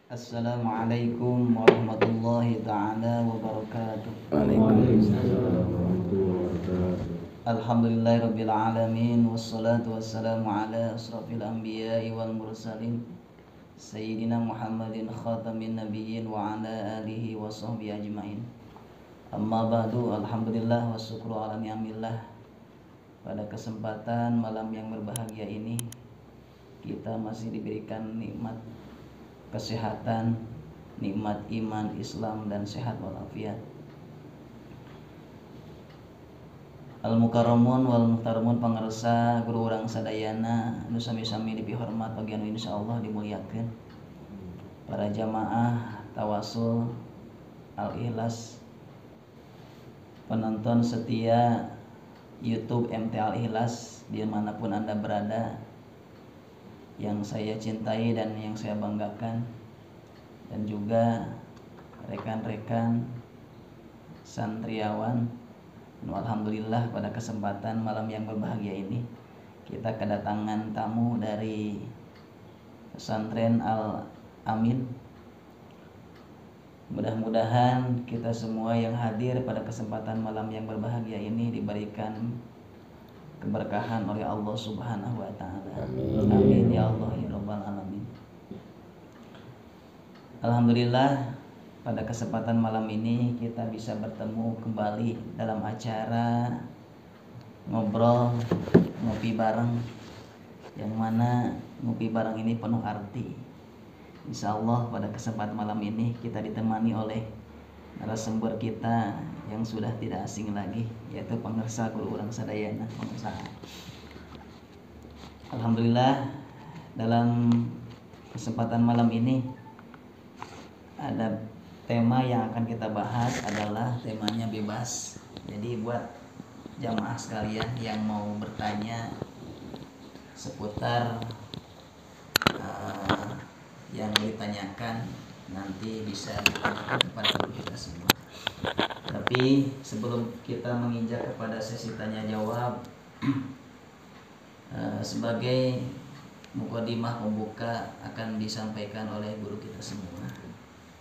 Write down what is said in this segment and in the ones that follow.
Assalamualaikum warahmatullahi ta'ala wabarakatuh. Alhamdulillahirabbil alamin wassalatu wassalamu ala asrofil anbiya'i wal mursalin Sayyidina Muhammadin khatamin nabiyyin wa ala alihi wa sahbihi ajma'in. Amma ba'du, alhamdulillah wa syukru ala ni'amillah. Pada kesempatan malam yang berbahagia ini kita masih diberikan nikmat kesehatan, nikmat iman, Islam dan sehat walafiat. Al-Mukarramun wal Muhtaramun pangarsa guru urang sadayana anu sami-sami dipihormat pagi anu insyaallah dimuliakeun. Para jamaah tawasul Al-Ikhlas, penonton setia YouTube MT Al-Ikhlas dimanapun Anda berada, yang saya cintai dan yang saya banggakan, dan juga rekan-rekan santriawan. Alhamdulillah pada kesempatan malam yang berbahagia ini kita kedatangan tamu dari pesantren Al-Amin. Mudah-mudahan kita semua yang hadir pada kesempatan malam yang berbahagia ini diberikan keberkahan oleh Allah Subhanahu wa taala. Amin ya Allah ya rabbal alamin. Alhamdulillah pada kesempatan malam ini kita bisa bertemu kembali dalam acara ngobrol ngopi bareng, yang mana ngopi bareng ini penuh arti. Insyaallah pada kesempatan malam ini kita ditemani oleh narasumber kita yang sudah tidak asing lagi, yaitu pangarsa guru urang sadayana. Alhamdulillah dalam kesempatan malam ini ada tema yang akan kita bahas adalah temanya bebas. Jadi buat jamaah sekalian yang mau bertanya seputar yang ditanyakan nanti bisa ditanyakan kepada guru kita semua. Tapi sebelum kita menginjak kepada sesi tanya jawab, sebagai mukadimah pembuka akan disampaikan oleh guru kita semua.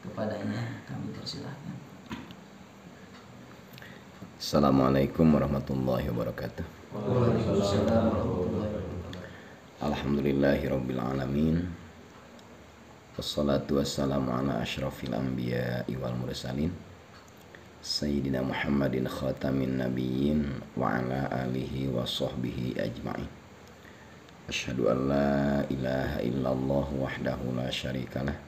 Kepadanya kami persilahkan. Assalamualaikum warahmatullahi wabarakatuh. Waalaikumsalam warahmatullahi wabarakatuh. Alhamdulillahirabbil alamin. Wassalatu wassalamu ala asyrafil anbiya'i wal mursalin Sayyidina Muhammadin khatamin nabiyyin wa ala alihi wa sahbihi ajma'in. Asyhadu an la ilaha illallah wahdahu la syarikalah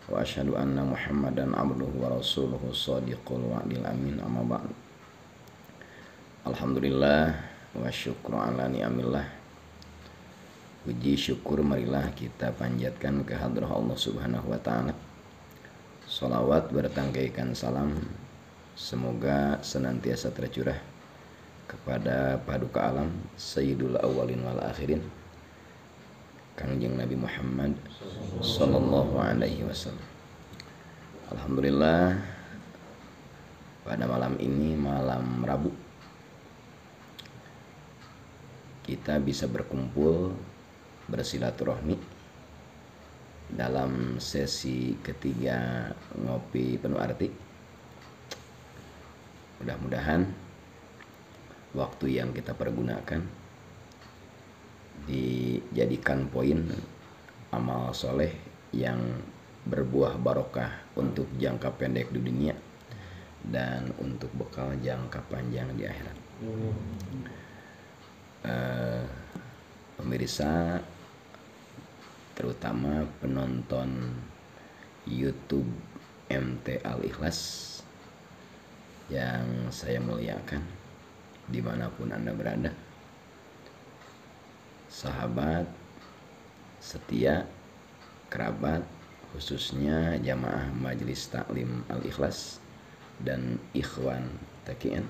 wa asyhadu anna Muhammadan abduhu wa rasuluhu shadiqul wa'dil amin, amma ba'd. Alhamdulillah wa syukru ala ni'amillah. Puji syukur marilah kita panjatkan kehadrat Allah Subhanahu wa taala. Shalawat bertangkaikan salam semoga senantiasa tercurah kepada paduka alam Sayyidul Awwalin wal Akhirin, Kangjeng Nabi Muhammad sallallahu alaihi wasallam. Alhamdulillah pada malam ini, malam Rabu, kita bisa berkumpul bersilaturahmi dalam sesi ketiga ngopi penuh arti. Mudah-mudahan waktu yang kita pergunakan dijadikan poin amal soleh yang berbuah barokah untuk jangka pendek di dunia dan untuk bekal jangka panjang di akhirat. Pemirsa, terutama penonton YouTube MT Al-Ikhlas yang saya muliakan dimanapun Anda berada, sahabat setia, kerabat, khususnya jamaah Majelis Taklim Al-Ikhlas dan ikhwan TKN,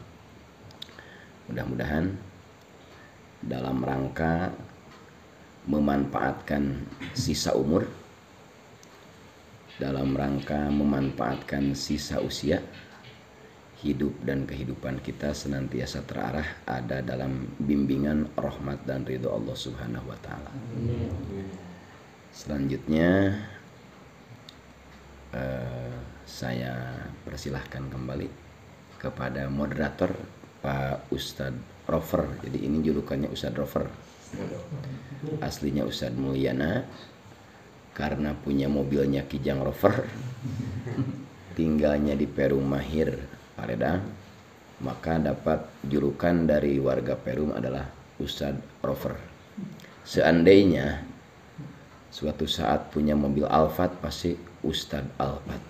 mudah-mudahan dalam rangka memanfaatkan sisa umur, dalam rangka memanfaatkan sisa usia, hidup dan kehidupan kita senantiasa terarah ada dalam bimbingan rahmat dan ridho Allah Subhanahu wa taala. Selanjutnya Saya persilahkan kembali kepada moderator Pak Ustadz Rover. Jadi ini julukannya Ustadz Rover. Aslinya Ustadz Mulyana, karena punya mobilnya Kijang Rover, tinggalnya di Perum Mahir, Paredang, maka dapat julukan dari warga Perum adalah Ustadz Rover. Seandainya suatu saat punya mobil Alphard, pasti Ustadz Alphard.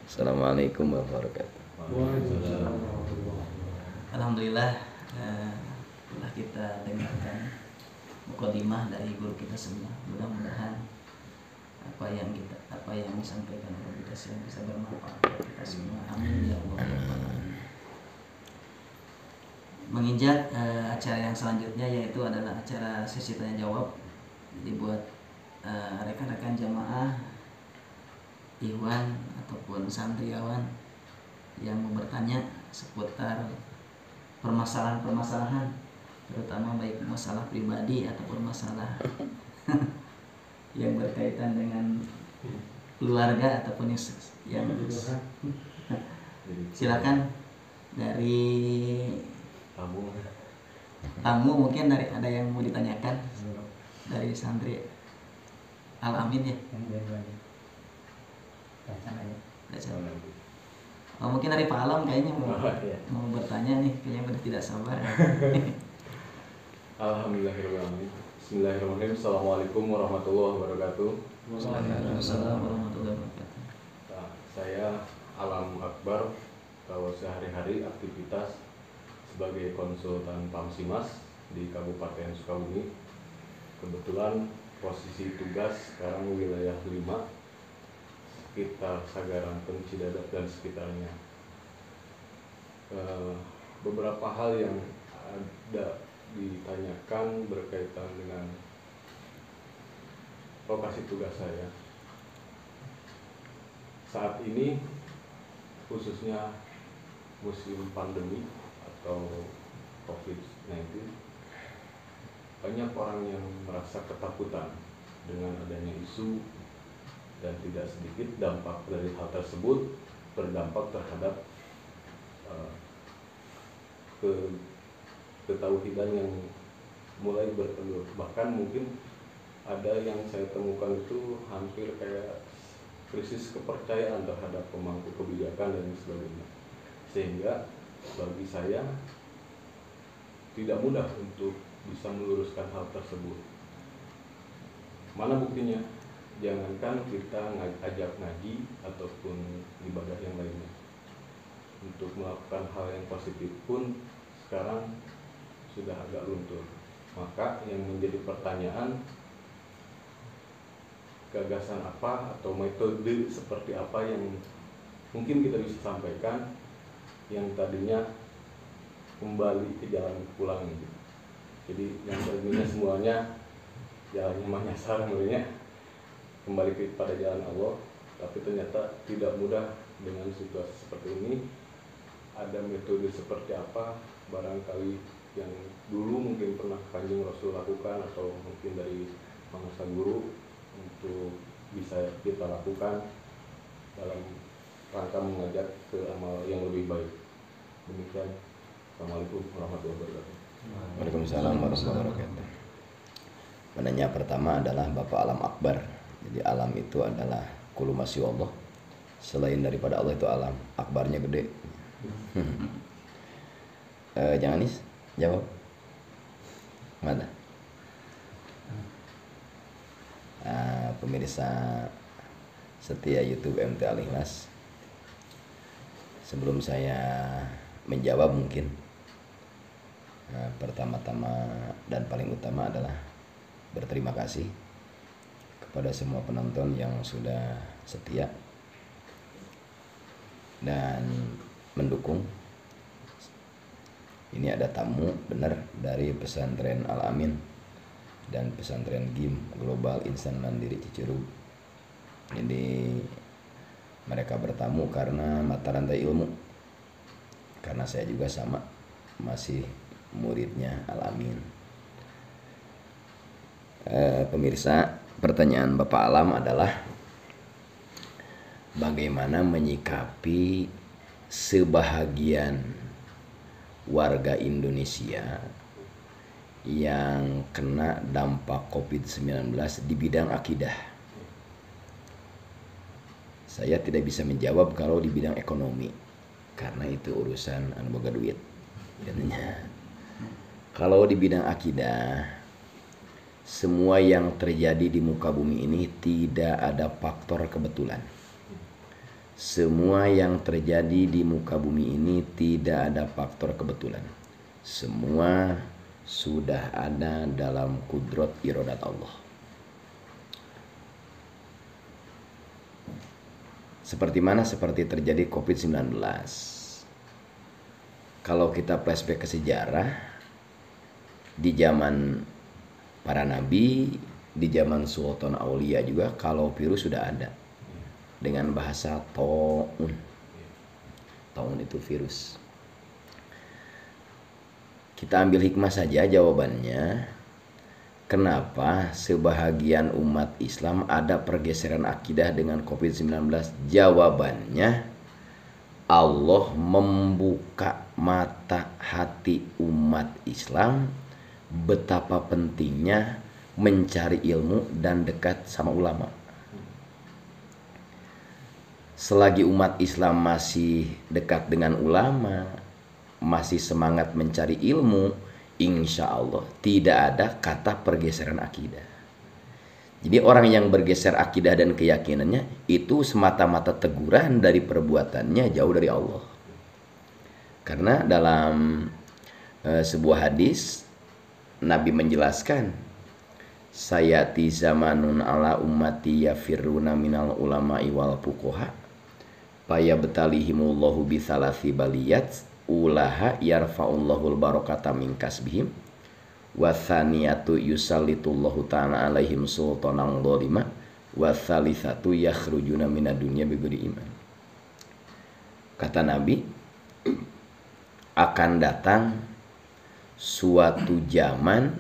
Assalamualaikum warahmatullahi wabarakatuh. Alhamdulillah, telah kita dengarkan mukadimah dari guru kita semua. Mudah-mudahan apa yang disampaikan oleh kita semua bisa bermanfaat bagi kita semua. Amin ya Allah. Menginjak acara yang selanjutnya, yaitu adalah acara sesi tanya jawab. Jadi buat rekan-rekan jamaah, ikhwan ataupun santriawan yang mau bertanya seputar permasalahan-permasalahan, terutama baik masalah pribadi ataupun masalah yang berkaitan dengan keluarga ataupun yang silakan dari tamu, mungkin ada yang mau ditanyakan dari santri Al-Amin ya. Mungkin dari Pak Alam kayaknya mau bertanya nih, kayaknya udah tidak sabar. Alhamdulillahirrahmanirrahim. Bismillahirrahmanirrahim. Assalamualaikum warahmatullahi wabarakatuh. Waalaikumsalam warahmatullahi wabarakatuh. Saya Alam Akbar. Kalau sehari-hari aktivitas sebagai konsultan Pamsimas di Kabupaten Sukabumi. Kebetulan posisi tugas sekarang wilayah 5, sekitar Sagaran, Cidadak dan sekitarnya. Beberapa hal yang ada ditanyakan berkaitan dengan lokasi tugas saya. Saat ini khususnya musim pandemi atau COVID-19, banyak orang yang merasa ketakutan dengan adanya isu, dan tidak sedikit dampak dari hal tersebut berdampak terhadap ketauhidan yang mulai bertelur. Bahkan mungkin ada yang saya temukan itu hampir kayak krisis kepercayaan terhadap pemangku kebijakan dan sebagainya. Sehingga bagi saya tidak mudah untuk bisa meluruskan hal tersebut. Mana buktinya? Jangankan kita ajak ngaji ataupun ibadah yang lainnya, untuk melakukan hal yang positif pun sekarang sudah agak luntur. Maka yang menjadi pertanyaan, gagasan apa atau metode seperti apa yang mungkin kita bisa sampaikan yang tadinya kembali ke jalan pulang gitu. Jadi yang tadinya semuanya jalannya menyasar, mulanya kembali kepada jalan Allah, tapi ternyata tidak mudah dengan situasi seperti ini. Ada metode seperti apa barangkali yang dulu mungkin pernah Kanjeng Rasul lakukan atau mungkin dari mangsa guru untuk bisa kita lakukan dalam rangka mengajak ke amal yang lebih baik. Demikian. Assalamualaikum warahmatullahi wabarakatuh. Waalaikumsalam warahmatullahi wabarakatuh. Penanya pertama adalah Bapak Alam Akbar. Jadi alam itu adalah kullu ma siwa Allah. Selain daripada Allah itu alam. Akbarnya gede. Jangan Nis, jawab. Mana? Pemirsa setia YouTube MT Al-Ikhlas, sebelum saya menjawab mungkin pertama-tama dan paling utama adalah berterima kasih kepada semua penonton yang sudah setia dan mendukung. Ini ada tamu benar dari pesantren Al-Amin dan pesantren GIM Global Insan Mandiri Cicurug. Jadi mereka bertamu karena mata rantai ilmu, karena saya juga sama masih muridnya Al-Amin. Pemirsa, pertanyaan Bapak Alam adalah bagaimana menyikapi sebahagian warga Indonesia yang kena dampak COVID-19 di bidang akidah. Saya tidak bisa menjawab kalau di bidang ekonomi, karena itu urusan anu boga duit katanya. Kalau di bidang akidah, semua yang terjadi di muka bumi ini tidak ada faktor kebetulan. Semua yang terjadi di muka bumi ini tidak ada faktor kebetulan. Semua sudah ada dalam kudrat iradat Allah. Seperti mana? Seperti terjadi COVID-19. Kalau kita flashback ke sejarah, di zaman para nabi, di zaman Sultan Aulia juga, kalau virus sudah ada. Dengan bahasa ta'un. Ta'un itu virus. Kita ambil hikmah saja jawabannya. Kenapa sebahagian umat Islam ada pergeseran akidah dengan COVID-19? Jawabannya, Allah membuka mata hati umat Islam betapa pentingnya mencari ilmu dan dekat sama ulama. Selagi umat Islam masih dekat dengan ulama, masih semangat mencari ilmu, insya Allah tidak ada kata pergeseran akidah. Jadi orang yang bergeser akidah dan keyakinannya itu semata-mata teguran dari perbuatannya jauh dari Allah. Karena dalam sebuah hadis Nabi menjelaskan, sayati zamanun ala ummati yafirruna minal ulama'i wal fuqaha faya betalihimullahu bithalasi baliyat ulaha yarfa'ullahul barakata min kasbihim wathaniyatu yusallitullahu ta'ala alaihim sultanan dhalima wathalisatu yakhrujuna minad dunya bighairi iman. Kata Nabi, akan datang suatu zaman,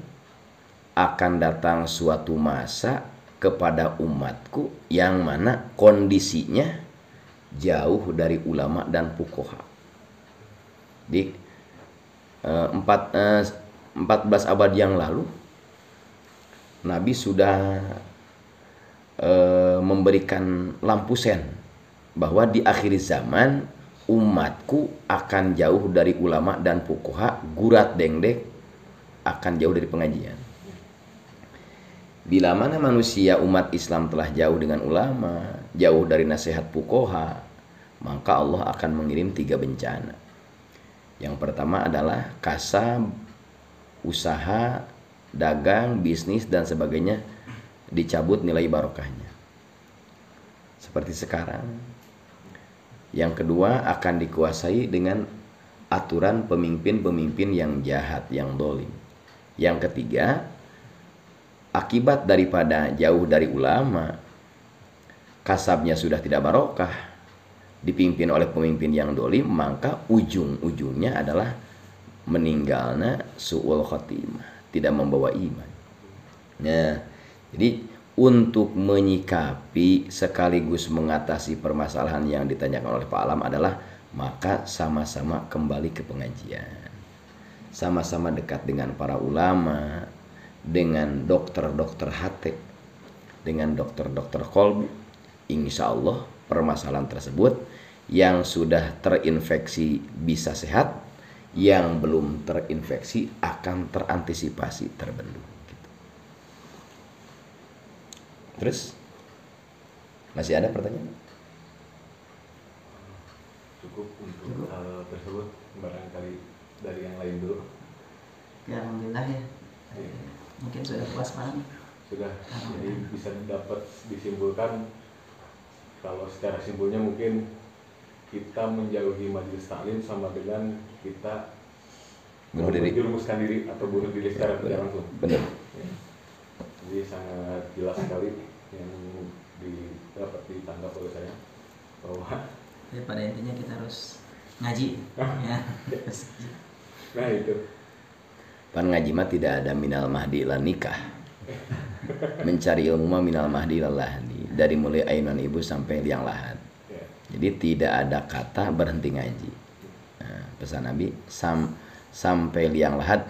akan datang suatu masa kepada umatku yang mana kondisinya jauh dari ulama dan fuqaha. Di 14 abad yang lalu Nabi sudah memberikan lampu sen bahwa di akhir zaman umatku akan jauh dari ulama dan fuqaha, gurat dengdek akan jauh dari pengajian. Bila mana manusia umat Islam telah jauh dengan ulama, jauh dari nasihat fuqaha, maka Allah akan mengirim 3 bencana. Yang pertama adalah kasab, usaha, dagang, bisnis dan sebagainya dicabut nilai barokahnya. Seperti sekarang. Yang kedua akan dikuasai dengan aturan pemimpin-pemimpin yang jahat, yang dolim. Yang ketiga, akibat daripada jauh dari ulama, kasabnya sudah tidak barokah, dipimpin oleh pemimpin yang dolim, maka ujung-ujungnya adalah meninggalnya su'ul khotimah, tidak membawa iman. Nah, jadi untuk menyikapi sekaligus mengatasi permasalahan yang ditanyakan oleh Pak Alam adalah maka sama-sama kembali ke pengajian, sama-sama dekat dengan para ulama, dengan dokter-dokter hati, dengan dokter-dokter kolbu. Insya Allah permasalahan tersebut yang sudah terinfeksi bisa sehat, yang belum terinfeksi akan terantisipasi, terbendung gitu. Terus masih ada pertanyaan? Cukup untuk hal tersebut, barangkali dari yang lain dulu. Ya, alhamdulillah ya. Mungkin sudah puas malam. Sudah, jadi bisa dapat disimpulkan kalau secara simpulnya mungkin kita menjauhi majelis taklim sama dengan kita menjerumuskan diri atau bunuh diri secara tidak langsung. Benar. Ya. Jadi sangat jelas sekali yang dapat ditangkap oleh saya bahwa Ya, pada intinya kita harus ngaji. Ya. Nah itu. Pan ngaji mah tidak ada minal mahdi ila nikah. Mencari ilmu mah minal mahdi ila lahdi. Dari mulai ayunan ibu sampai liang lahat. Jadi tidak ada kata berhenti ngaji. Nah, pesan Nabi sampai liang lahat.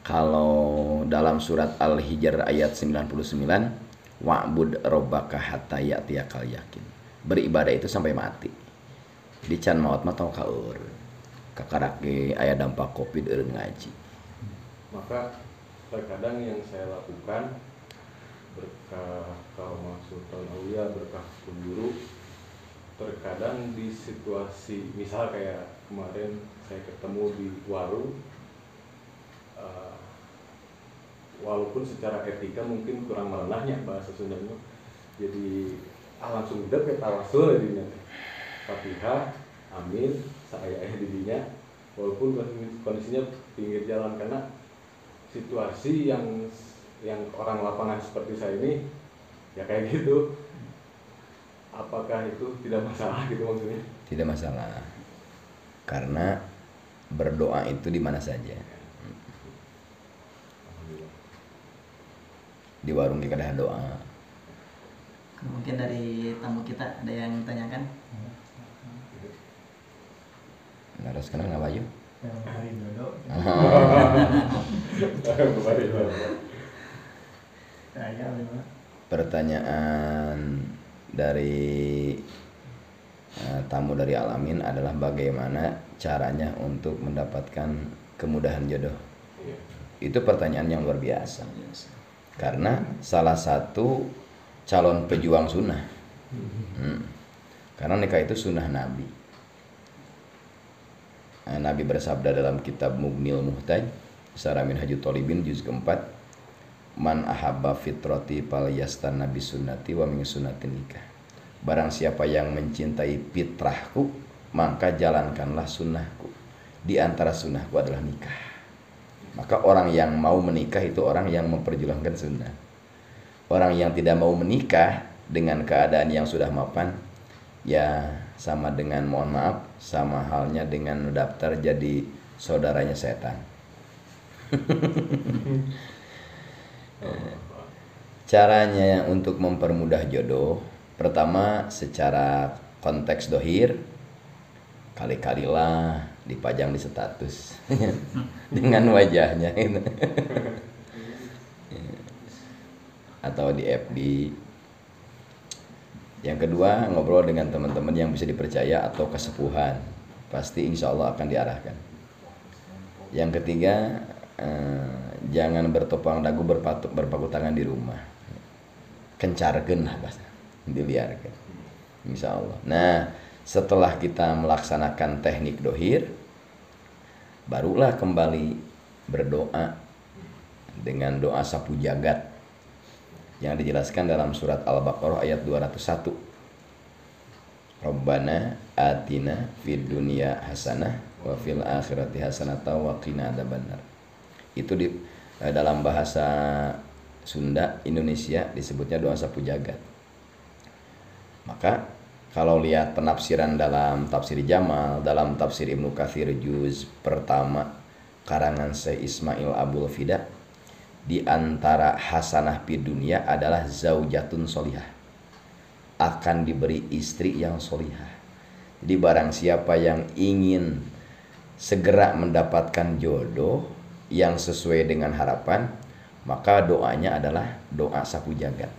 Kalau dalam surat Al-Hijr ayat 99, wa'bud rabbaka hatta ya'tiyakal yakin. Beribadah itu sampai mati. Di can maot mah tong kaeur. Kakarak ge aya dampak Covid eureun ngaji. Maka terkadang yang saya lakukan berkah karomah Sultan Aulia, berkah guru, terkadang di situasi misal kayak kemarin saya ketemu di warung, walaupun secara etika mungkin kurang melenahnya bahasa Sundanya, jadi langsung udah kayak tawasul jadinya, Fatihah, amin, saya didinya, walaupun kondisinya pinggir jalan, karena situasi yang orang lapangan seperti saya ini ya kayak gitu. Apakah itu tidak masalah gitu maksudnya? Tidak masalah, karena berdoa itu di mana saja. Di warung kita ada doa. Mungkin dari tamu kita ada yang tanyakan. Laras kenal nggak baju? Pertanyaan dari tamu dari Alamin adalah bagaimana caranya untuk mendapatkan kemudahan jodoh. Itu pertanyaan yang luar biasa. Karena salah satu calon pejuang sunnah. Karena nikah itu sunnah Nabi. Nabi bersabda dalam kitab Mughnil Muhtaj, Syarah Minhajut Thalibin juz keempat, man ahabba fitrati falyastan nabi sunnati wa min sunnati nikah. Barang siapa yang mencintai fitrahku, maka jalankanlah sunnahku. Di antara sunnahku adalah nikah. Maka orang yang mau menikah itu orang yang memperjuangkan sunnah. Orang yang tidak mau menikah dengan keadaan yang sudah mapan, ya sama dengan, mohon maaf, sama halnya dengan daftar jadi saudaranya setan. Caranya untuk mempermudah jodoh, pertama secara konteks dohir, kali-kalilah dipajang di status dengan wajahnya gitu. Atau di FB. Yang kedua, ngobrol dengan teman-teman yang bisa dipercaya atau kesepuhan, pasti insya Allah akan diarahkan. Yang ketiga, jangan bertopang dagu berpaku tangan di rumah, kencarkeun lah bahasa, diliarkan insya Allah. Nah, setelah kita melaksanakan teknik dohir, barulah kembali berdoa dengan doa sapu jagat yang dijelaskan dalam surat Al-Baqarah ayat 201. Rabbana atina fid dunya hasanah wa fil akhirati hasanah wa qina adzabannar. Itu di dalam bahasa Sunda Indonesia disebutnya doa sapu jagat. Maka kalau lihat penafsiran dalam tafsir Jamal, dalam tafsir Ibnu Katsir juz pertama karangan Syekh Ismail Abdul Fida, di antara hasanah di dunia adalah zaujatun solihah, akan diberi istri yang solihah. Jadi barang siapa yang ingin segera mendapatkan jodoh yang sesuai dengan harapan, maka doanya adalah doa sapu jagat.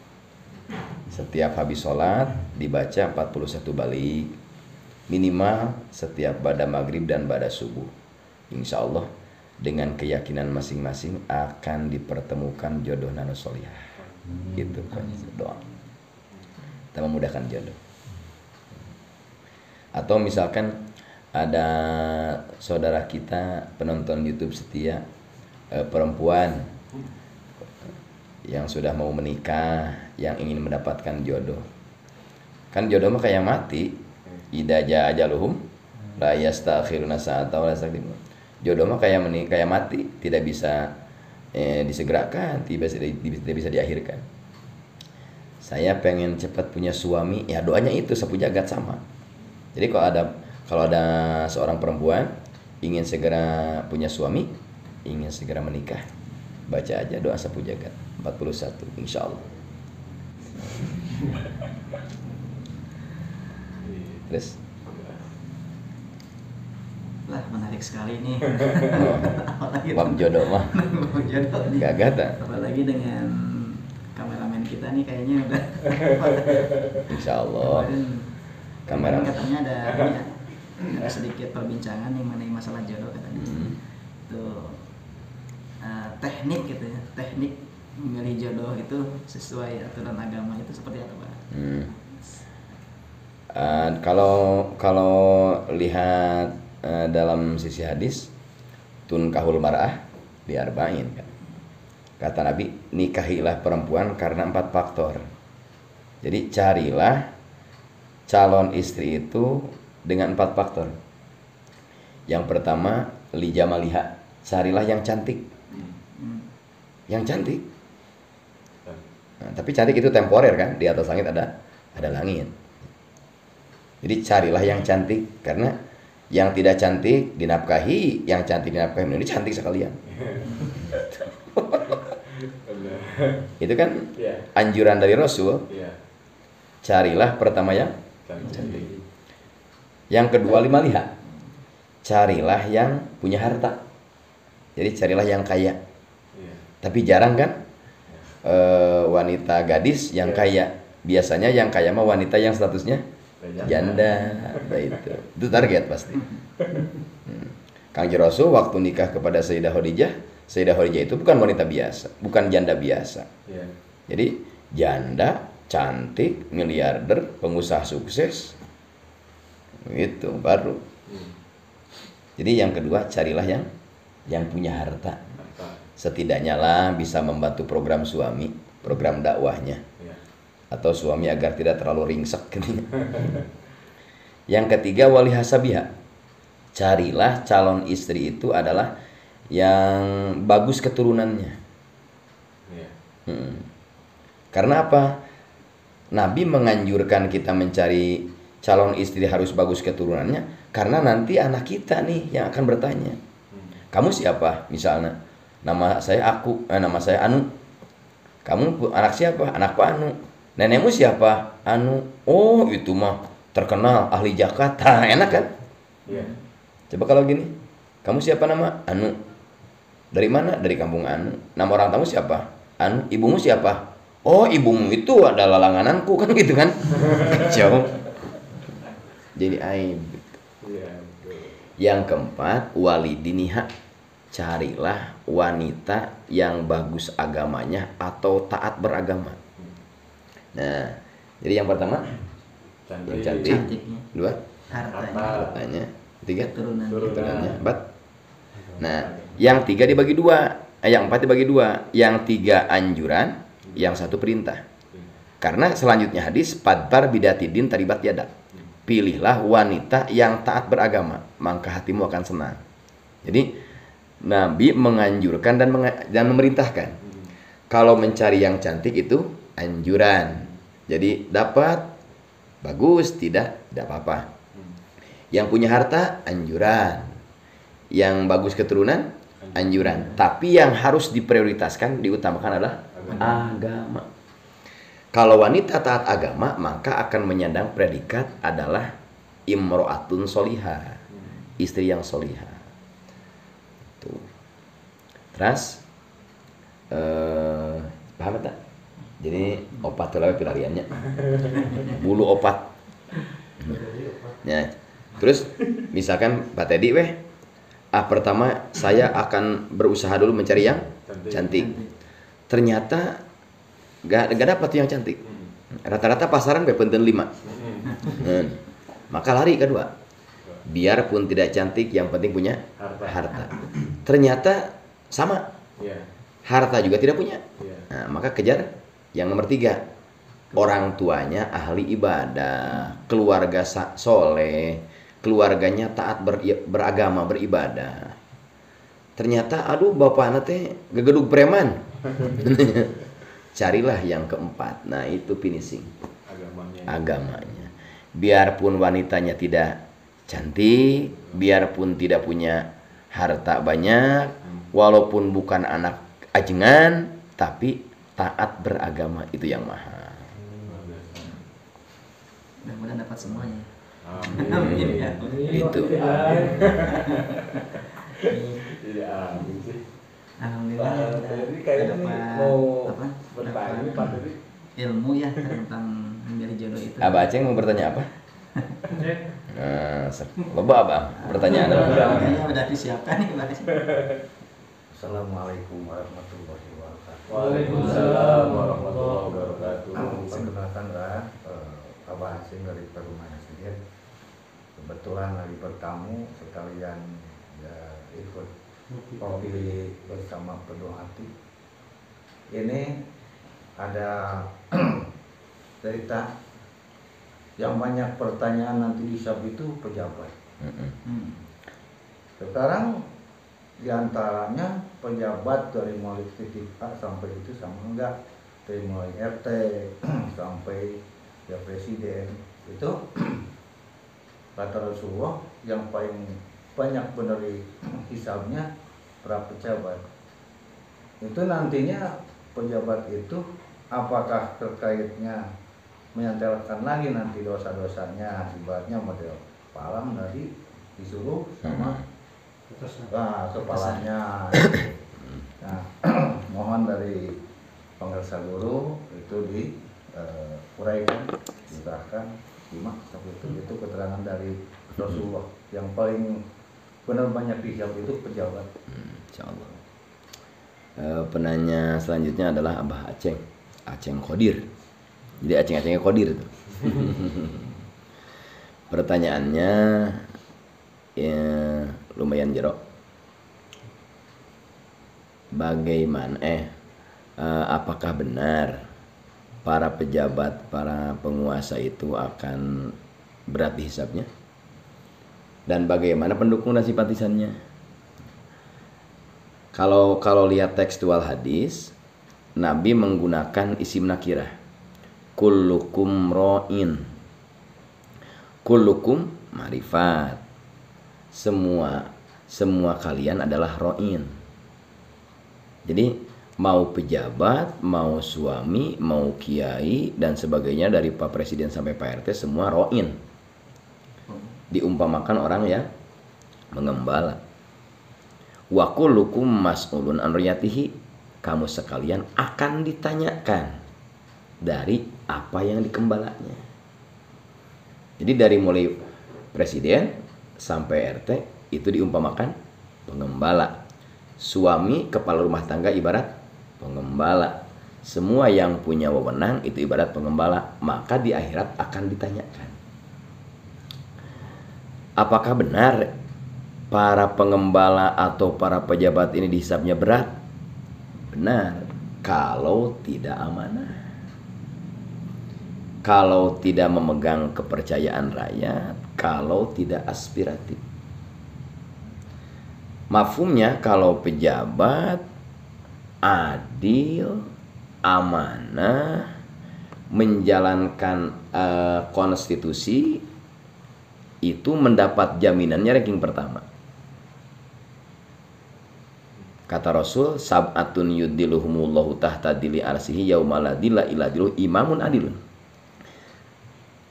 Setiap habis sholat dibaca 41 balik, minimal setiap bada maghrib dan bada subuh. Insya Allah dengan keyakinan masing-masing akan dipertemukan jodoh nanu solihah. Gitu kan doa. Kita memudahkan jodoh. Atau misalkan ada saudara kita penonton YouTube setia, perempuan yang sudah mau menikah, yang ingin mendapatkan jodoh. Kan jodoh mah kayak mati. Idza jaa ajaluhum la yastakhiruna sa'atan wa la yastaqdimun. Jodoh mah kayak mati, tidak bisa disegerakan, tidak bisa diakhirkan. Saya pengen cepat punya suami, ya doanya itu sapu jagat sama. Jadi kalau ada seorang perempuan ingin segera punya suami, ingin segera menikah, baca aja doa sapu jagat 41, insya Allah. Terus Lah menarik sekali ini. oh, Apalagi bab jodoh mah bab jodoh nih. gagah tak? Apalagi dengan kameramen kita nih kayaknya udah. Insya Allah Kemarin kamera katanya ada sedikit perbincangan nih mengenai masalah jodoh katanya. Itu teknik gitu ya, teknik memilih jodoh itu sesuai aturan agama itu seperti apa, Pak? Kalau lihat dalam sisi hadis tunkahul mar'ah di arba'in kan. Kata Nabi, nikahilah perempuan karena 4 faktor. Jadi carilah calon istri itu dengan 4 faktor. Yang pertama, lijamaliha, carilah yang cantik. Yang cantik. Nah, tapi cantik itu temporer kan, di atas langit ada langit. Jadi carilah yang cantik, karena yang tidak cantik dinafkahi, yang cantik dinafkahi, ini cantik sekalian. Itu kan anjuran dari Rasul. Carilah pertama yang cantik. Yang kedua limaliha, carilah yang punya harta. Jadi carilah yang kaya. Tapi jarang kan wanita gadis yang kaya. Biasanya yang kaya mah wanita yang statusnya janda. Itu target pasti. Kangjeng Rasul waktu nikah kepada Sayyidah Khadijah itu bukan wanita biasa, bukan janda biasa. Jadi janda, cantik, miliarder, pengusaha sukses. Itu baru. Jadi yang kedua carilah yang punya harta. Setidaknya lah bisa membantu program suami, program dakwahnya. Atau suami agar tidak terlalu ringsek. Yang ketiga wali hasabiha, carilah calon istri itu adalah yang bagus keturunannya. Karena apa? Nabi menganjurkan kita mencari calon istri harus bagus keturunannya, karena nanti anak kita nih yang akan bertanya, kamu siapa? Misalnya nama saya Anu. Kamu anak siapa? Anakku Anu. Nenekmu siapa? Anu. Oh itu mah terkenal ahli Jakarta. Enak kan? Coba kalau gini, kamu siapa? Nama Anu. Dari mana? Dari kampung Anu. Nama orang tamu siapa? Anu. Ibumu siapa? Oh ibumu itu adalah langgananku, kan gitu kan? Kacau. Jadi aib. Yang keempat walidiniha, carilah wanita yang bagus agamanya atau taat beragama. Nah, jadi yang pertama yang cantik, Cantiknya. dua Hartanya. tiga Keturunannya. empat. Nah, yang tiga dibagi dua, yang empat dibagi dua, yang tiga anjuran, yang satu perintah. Karena selanjutnya hadis padbar bidatidin taribat yada. Pilihlah wanita yang taat beragama, maka hatimu akan senang. Jadi Nabi menganjurkan dan memerintahkan. Kalau mencari yang cantik itu anjuran. Jadi dapat bagus, tidak apa-apa. Yang punya harta anjuran. Yang bagus keturunan anjuran. Tapi yang harus diprioritaskan, diutamakan adalah agama. Kalau wanita taat agama, maka akan menyandang predikat adalah imro'atun solihah, istri yang solihah. Tuh. Terus paham tak? Jadi opat itu lah pilariannya, bulu opat. Ya. Terus misalkan Pak Teddy pertama saya akan berusaha dulu mencari yang cantik. Ternyata gak dapat yang cantik. Rata-rata pasaran penting 5. Maka lari kedua. Biarpun tidak cantik, yang penting punya harta. Ternyata sama. Harta juga tidak punya. Nah, maka kejar yang nomor 3. Orang tuanya ahli ibadah, keluarga soleh, keluarganya taat beragama, beribadah. Ternyata aduh bapak teh gegedug preman. Carilah yang keempat. Nah itu finishing agamanya. Biarpun wanitanya tidak cantik, biarpun tidak punya harta banyak, walaupun bukan anak ajengan, tapi taat beragama, itu yang mahal. Mudah-mudahan dapat semuanya. Amin ya. Itu. Jadi amin sih. Alhamdulillah. Jadi kayaknya nih mau apa? bertanya dapat Pak Dedi. ilmu ya tentang mencari jodoh itu. Abah Aceh mau bertanya apa? Loba Abah, pertanyaan apa? Kayaknya udah disiapkan nih Pak. Assalamualaikum warahmatullahi wabarakatuh. Waalaikumsalam warahmatullahi wabarakatuh. Perkenalkan Abah Hasim dari Perumahan Sendiri. Kebetulan lagi bertamu sekalian ya ikut kopi bersama penuh hati. Ini ada cerita yang banyak pertanyaan nanti hisab itu pejabat. Sekarang diantaranya pejabat dari mulai titik A sampai itu sama enggak, dari mulai RT sampai ya presiden itu kata Rasulullah yang paling banyak benar hisabnya para pejabat. Itu nantinya pejabat itu apakah terkaitnya menyantelkan lagi nanti dosa-dosanya, ibaratnya model palang tadi disuruh sama kepalanya. Nah, mohon dari pengersa guru itu diuraikan, diserahkan, simak seperti itu keterangan dari Rasulullah yang paling benar banyak dijawab itu pejabat. Insyaallah. Penanya selanjutnya adalah Abah Aceh, Aceh Qadir. Jadi Aceh-Acehnya Qadir itu. Pertanyaannya ya, lumayan jero. Bagaimana apakah benar para pejabat, para penguasa itu akan berat hisabnya? Dan bagaimana pendukung dan simpatisannya? Kalau lihat tekstual hadis, Nabi menggunakan isim nakirah. Kullukum ro'in. Kullukum marifat. Semua kalian adalah ro'in. Jadi mau pejabat, mau suami, mau kiai dan sebagainya dari Pak Presiden sampai Pak RT semua ro'in. Diumpamakan orang yang mengembala. Wa kullukum mas'ulun an riyatihi. Kamu sekalian akan ditanyakan dari apa yang dikembalanya. Jadi dari mulai presiden sampai RT itu diumpamakan pengembala. Suami, kepala rumah tangga ibarat pengembala. Semua yang punya wewenang itu ibarat pengembala. Maka di akhirat akan ditanyakan. Apakah benar para pengembala atau para pejabat ini dihisabnya berat? Benar, kalau tidak amanah, kalau tidak memegang kepercayaan rakyat, kalau tidak aspiratif. Mafhumnya kalau pejabat adil, amanah, menjalankan konstitusi, itu mendapat jaminannya ranking pertama. Kata Rasul, sab'atun yuddiluhumullahu tahta dili arsihi yaumala dilla illa diluh imamun adilun.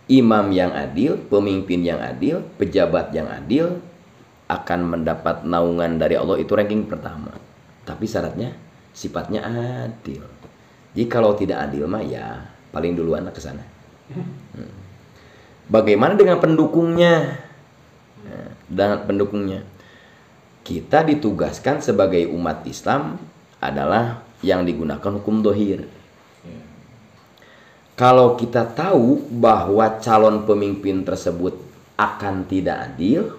Imam yang adil, pemimpin yang adil, pejabat yang adil akan mendapat naungan dari Allah, itu ranking pertama. Tapi syaratnya sifatnya adil. Jadi kalau tidak adil mah ya paling duluan ke sana. Bagaimana dengan pendukungnya? Dengan pendukungnya, kita ditugaskan sebagai umat Islam adalah yang digunakan hukum dohir. Kalau kita tahu bahwa calon pemimpin tersebut akan tidak adil,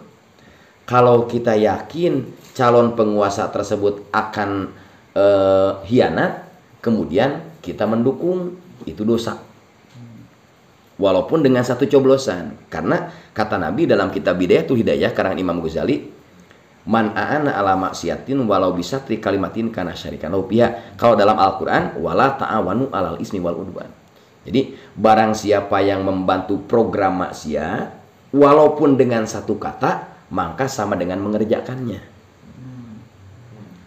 kalau kita yakin calon penguasa tersebut akan hianat, kemudian kita mendukung, itu dosa. Walaupun dengan satu coblosan. Karena kata Nabi dalam kitab Bidayatul Hidayah karangan Imam Ghazali, man a'ana ala maksiatin walau bisa tri kalimatin kana syarikan lahu fiha. Kalau dalam Al-Qur'an wala ta'awanu alal ismi wal udwan. Jadi barang siapa yang membantu program maksiat walaupun dengan satu kata, maka sama dengan mengerjakannya.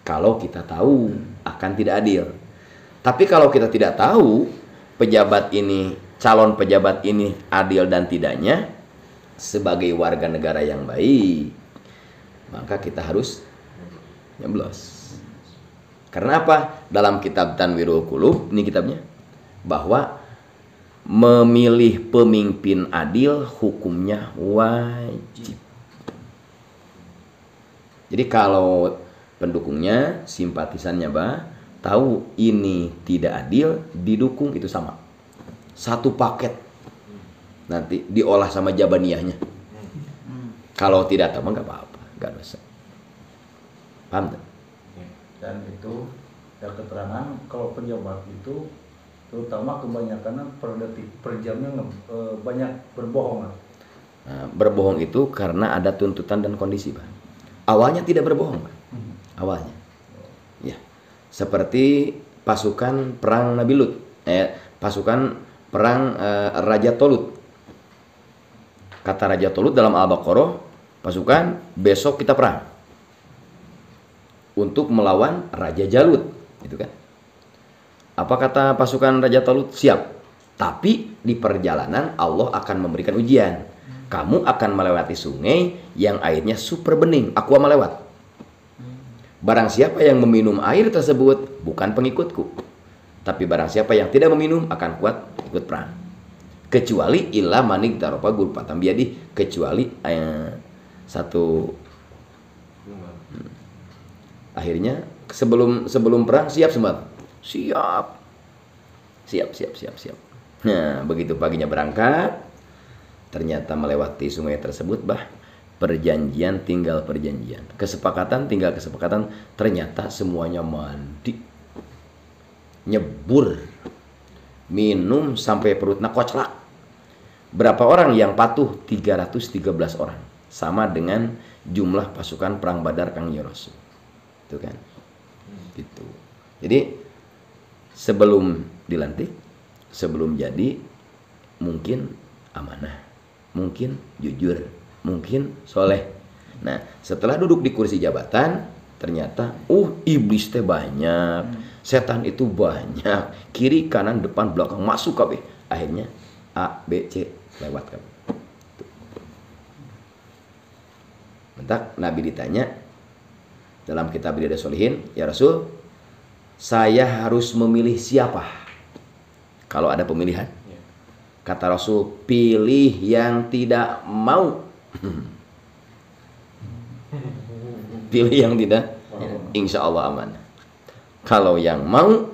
Kalau kita tahu akan tidak adil. Tapi kalau kita tidak tahu pejabat ini, calon pejabat ini adil dan tidaknya, sebagai warga negara yang baik, maka kita harus nyoblos. Karena apa? Dalam kitab Tanwirul Qulub, ini kitabnya, bahwa memilih pemimpin adil hukumnya wajib. Jadi kalau pendukungnya, simpatisannya tahu ini tidak adil, didukung, itu sama. Satu paket. Nanti diolah sama jabaniyahnya. Kalau tidak tahu nggak apa-apa, nggak dosa. Paham tak? Dan itu ya keterangan kalau pejabat itu terutama kebanyakan per detik per jamnya banyak berbohong. Nah, berbohong itu karena ada tuntutan dan kondisi, Pak. Awalnya tidak berbohong, Pak. Awalnya. Ya. Seperti pasukan perang Nabi Lut, pasukan perang Raja Tolut. Kata Raja Tolut dalam Al-Baqarah, pasukan besok kita perang untuk melawan Raja Jalut, gitu kan? Apa kata pasukan Raja Tolut? Siap. Tapi di perjalanan Allah akan memberikan ujian. Kamu akan melewati sungai yang airnya super bening, aqua melewat. Barang siapa yang meminum air tersebut bukan pengikutku, tapi barang siapa yang tidak meminum akan kuat ikut perang. Kecuali illa manik daropa gulpatam biadi, kecuali satu. Akhirnya sebelum perang siap semua. Siap. Nah, begitu paginya berangkat, ternyata melewati sungai tersebut, perjanjian tinggal perjanjian, kesepakatan tinggal kesepakatan, ternyata semuanya mandi, nyebur, minum sampai perutnya koclak. Berapa orang yang patuh? 313 orang, sama dengan jumlah pasukan perang Badar Kang Rasul. Itu kan, gitu. Jadi sebelum dilantik, sebelum jadi, mungkin amanah, mungkin jujur, mungkin soleh. Nah, setelah duduk di kursi jabatan, ternyata iblis teh banyak, setan itu banyak, kiri kanan depan belakang masuk kabeh. Akhirnya A B C lewat kabeh. Mentak Nabi ditanya dalam kitab Riyadhus Shalihin, ya Rasul, saya harus memilih siapa kalau ada pemilihan? Kata Rasul, pilih yang tidak mau. Pilih yang tidak, insya Allah aman. Kalau yang mau,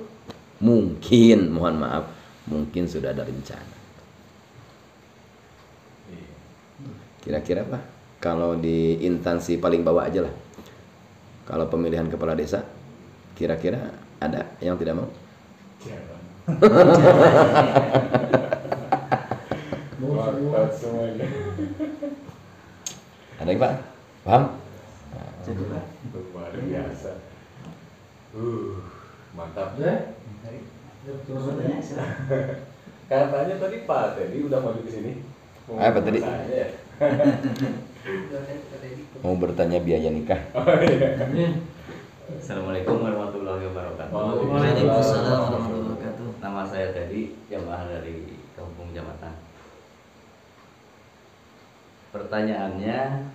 mungkin, mohon maaf, mungkin sudah ada rencana. Kira-kira apa? Kalau di instansi paling bawah aja lah. Kalau pemilihan kepala desa, kira-kira ada yang tidak mau? Ada yang Pak? Paham? Luar biasa. Mantap. Katanya tadi Pak Teddy udah maju ke sini. Apa tadi? Mau bertanya biaya nikah. Assalamualaikum warahmatullahi wabarakatuh. Waalaikumsalam warahmatullahi wabarakatuh. Nama saya Teddy, jamaah dari Kampung Jamatan. Pertanyaannya,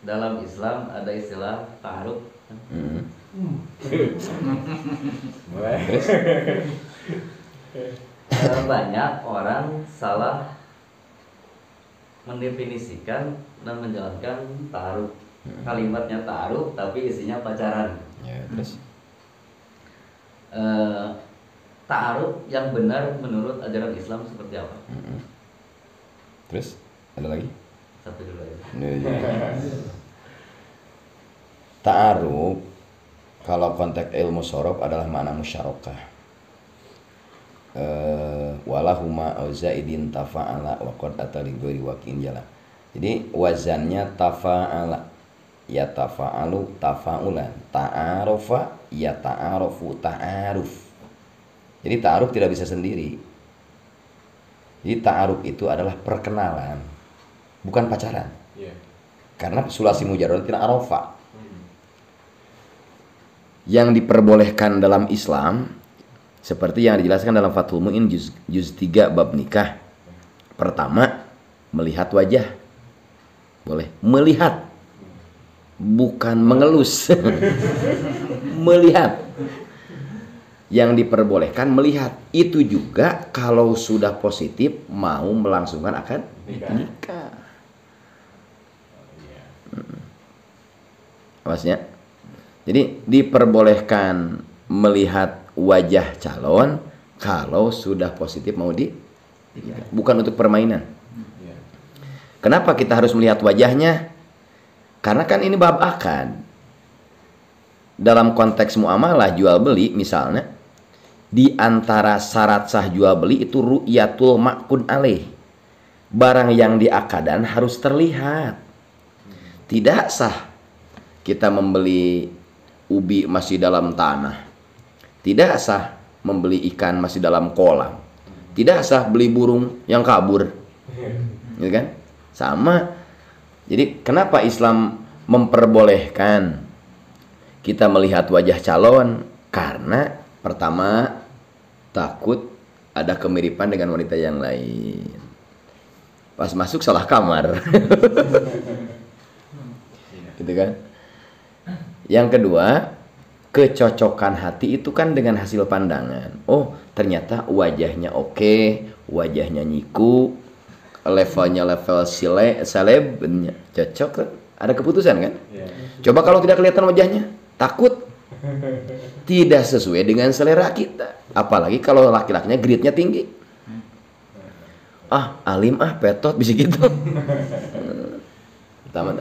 dalam Islam ada istilah ta'aruf. Banyak orang salah mendefinisikan dan menjalankan ta'aruf. Kalimatnya ta'aruf tapi isinya pacaran. Ya, terus Ta'aruf yang benar menurut ajaran Islam seperti apa? Terus ada lagi? Satu dulu aja. Ta'aruf kalau konteks ilmu sorof adalah makna musyarakah. Walahuma auzaidin tafa'ala wa qad atali ghairi waqin jala. Jadi wazannya tafa'ala, ya tafa'alu tafa'ulan, ta'arufa ya ta'arufu ta'aruf. Jadi ta'aruf tidak bisa sendiri. Jadi ta'aruf itu adalah perkenalan, bukan pacaran. Karena sulasi mujarrad tidak arofa. Yang diperbolehkan dalam Islam seperti yang dijelaskan dalam Fathul Mu'in juz 3 bab nikah. Pertama, melihat wajah. boleh. Melihat, bukan mengelus. Melihat. Yang diperbolehkan melihat. Itu juga kalau sudah positif mau melangsungkan akad nikah. Maksudnya, jadi diperbolehkan melihat wajah calon kalau sudah positif mau bukan untuk permainan. Kenapa kita harus melihat wajahnya? Karena kan ini bab akad. Dalam konteks muamalah jual beli misalnya, di antara syarat sah jual beli itu ru'yatul ma'qud alaih. Barang yang diakadan harus terlihat. Tidak sah kita membeli ubi masih dalam tanah. Tidak sah membeli ikan masih dalam kolam. Tidak sah beli burung yang kabur. Gitu kan? Sama. Jadi kenapa Islam memperbolehkan kita melihat wajah calon? Karena pertama, takut ada kemiripan dengan wanita yang lain. Pas masuk salah kamar. Gitu kan? Yang kedua, kecocokan hati itu kan dengan hasil pandangan. Oh, ternyata wajahnya oke, wajahnya nyiku, levelnya level seleb, cocok kan? Ada keputusan kan? Coba kalau tidak kelihatan wajahnya, takut tidak sesuai dengan selera kita. Apalagi kalau laki-lakinya grade-nya tinggi. Alim petot bisa gitu. Pertama.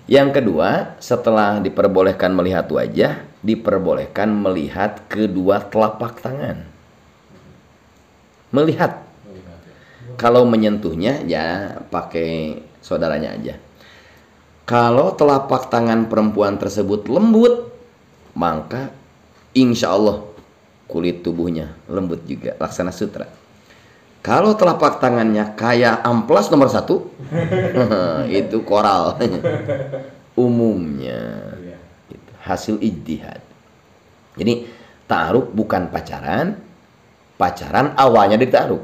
Yang kedua, setelah diperbolehkan melihat wajah, diperbolehkan melihat kedua telapak tangan. Melihat. Kalau menyentuhnya ya pakai saudaranya aja. Kalau telapak tangan perempuan tersebut lembut, maka insya Allah kulit tubuhnya lembut juga, laksana sutra. Kalau telapak tangannya kayak amplas nomor 1, itu koral. Umumnya gitu. Hasil ijtihad. Jadi ta'aruf bukan pacaran. Pacaran awalnya dari ta'aruf.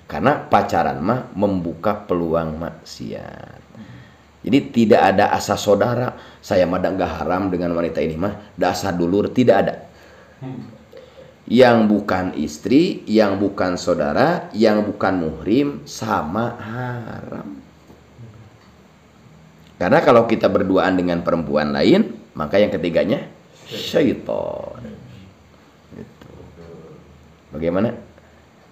Karena pacaran mah membuka peluang maksiat. Jadi tidak ada asa saudara. Saya mah nggak haram dengan wanita ini mah. Asa dulur, tidak ada. Yang bukan istri, yang bukan saudara, yang bukan muhrim, sama haram. Karena kalau kita berduaan dengan perempuan lain, maka yang ketiganya syaitan. Gitu. Bagaimana?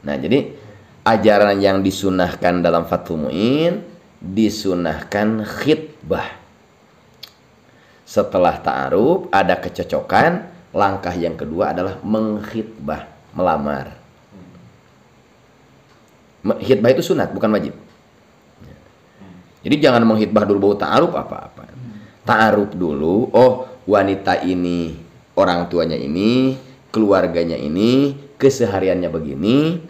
Nah, jadi ajaran yang disunahkan dalam Fathul Mu'in, disunahkan khitbah. Setelah ta'aruf, ada kecocokan. Langkah yang kedua adalah mengkhitbah, melamar. Khitbah itu sunat, bukan wajib. Jadi jangan menghitbah dulu baru ta'aruf apa-apa. Ta'aruf dulu, oh wanita ini, orang tuanya ini, keluarganya ini, kesehariannya begini,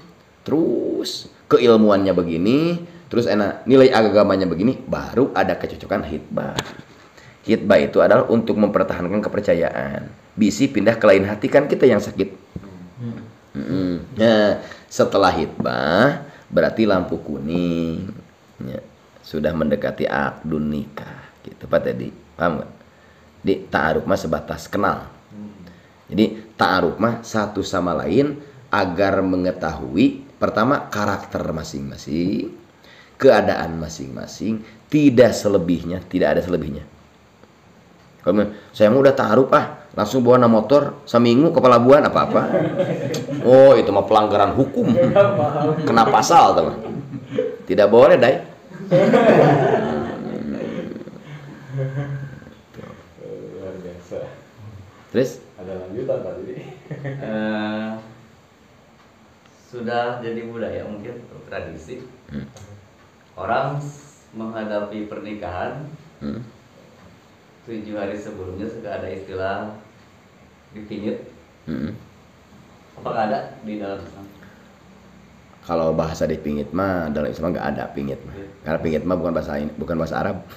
terus keilmuannya begini, terus nilai agamanya begini, baru ada kecocokan khitbah. Khitbah itu adalah untuk mempertahankan kepercayaan. Bisi pindah ke lain hati, kan kita yang sakit. Nah, setelah khitbah berarti lampu kuning. Ya, sudah mendekati akdun nikah. Gitu Pak tadi. Paham gak? Di ta'aruf mah sebatas kenal. Jadi ta'aruf mah satu sama lain agar mengetahui pertama karakter masing-masing, keadaan masing-masing, tidak selebihnya, tidak ada selebihnya. Kalau saya mau udah ta'aruf langsung bawa motor seminggu ke Pelabuhan apa-apa. Oh, itu mah pelanggaran hukum. Kena pasal teman. Tidak boleh, Dai. Luar biasa. Terus Ada lanjutan tadi. Sudah jadi budaya mungkin tradisi. Orang menghadapi pernikahan 7 hari sebelumnya sudah ada istilah dipingit. Apakah ada di dalam Islam? kalau bahasa dipingit mah dalam Islam nggak ada pingit mah. Karena pingit mah bukan bahasa Arab.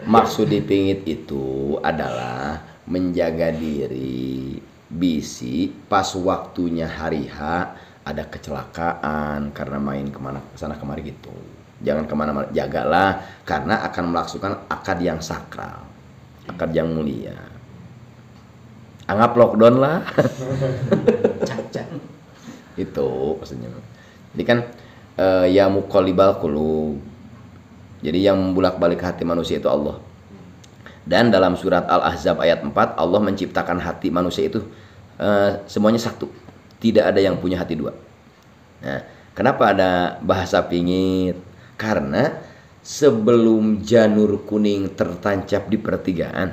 Maksud dipingit itu adalah menjaga diri bisi pas waktunya hari H ada kecelakaan karena main kemana sana kemari gitu. Jangan kemana-mana, jagalah karena akan melaksanakan akad yang sakral, akad yang mulia. Anggap lockdown lah. Itu maksudnya. Jadi kan ya muqallibal qulub. Jadi yang membulak-balik hati manusia itu Allah. Dan dalam surat Al-Ahzab ayat 4 Allah menciptakan hati manusia itu semuanya satu. Tidak ada yang punya hati dua. Nah, kenapa ada bahasa pingit? Karena sebelum janur kuning tertancap di pertigaan,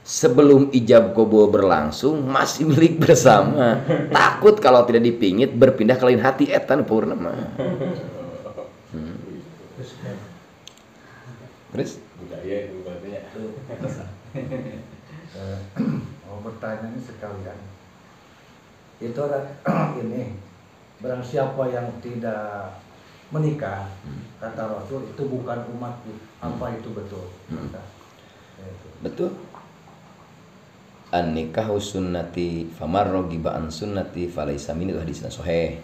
sebelum ijab qabul berlangsung masih milik bersama. Takut kalau tidak dipingit berpindah ke lain hati etan purnama. Terus budaya itu berarti ya. Mau bertanya ini sekalian. Itu ada ini, barang siapa yang tidak menikah, kata Rasul itu bukan umatku. Apa itu betul? Nah, itu. betul. An-nikahu sunnati famar rogiba an sunnati falaisa minni, itu hadisnya sahih.